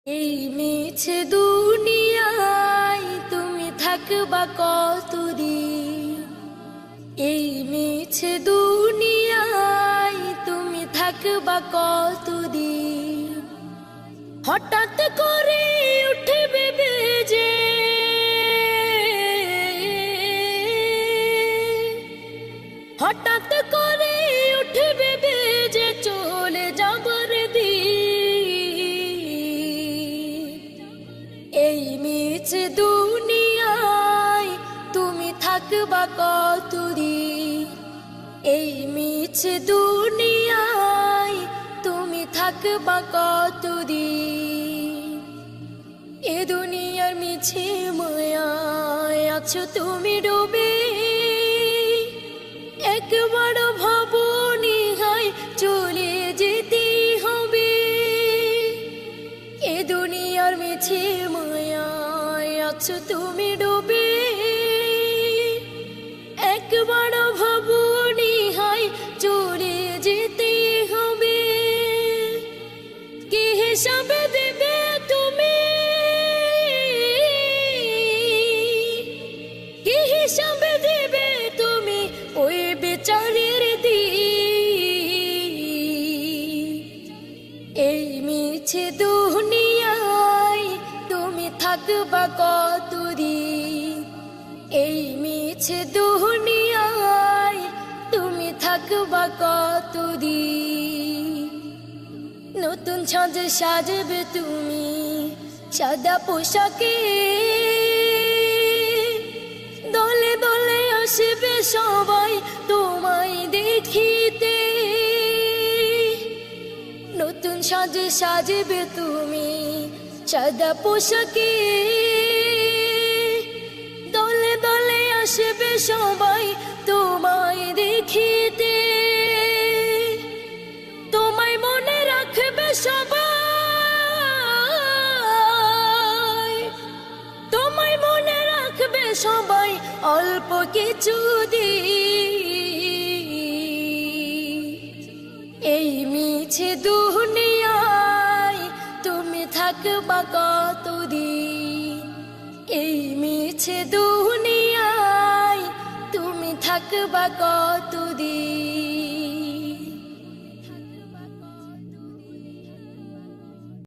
এই মিছে দুনিয়ায় তুমি থাকবা কতদিন। এই মিছে দুনিয়ায় তুমি থাকবা কতদিন। হঠাৎ করে উঠবে বেজে হঠাৎ করে উঠবে বেজে চলে যাবার দিন। এই মিছে দুনিয়ায় তুমি থাকবা কতদিন। এই মিছে দুনিয়ায় তুমি থাকবা কতদিন। এ দুনিয়ার মিছে মায়ায় আছো তুমি ডুবে। একবার ভাবনি হায় চলে যেতে হবে। এ দুনিয়ার মিছে মায়ায় আছো তুমি ডুবে। একবার ভাবনি হায় চলে যেতে হবে। কি হিসাবে দেবে তুমি, কি হিসাবে দেবে তুমি ওই বিচারের দিন। এই মিছে দুনিয়ায় তুমি থাকবা কতদিন। এই মিছে দুনিয়ায় তুমি থাকবা কতদিন। নতুন সাজে সাজবে তুমি সাদা পোশাকে। দলে দলে আসবে সবাই তোমায় দেখিতে। নতুন সাজে সাজবে তুমি সাদা পোশাকে। দলে দলে আসবে সবাই তোমায় দেখিতে। তোমায় মনে রাখবে সবাই, তোমায় মনে রাখবে সবাই অল্প কিছু দিন। এই মিছে দুনিয়ায় তুমি থাকবা কতদিন। এই মিছে দুনিয়ায় তুমি থাকবা কতদিন।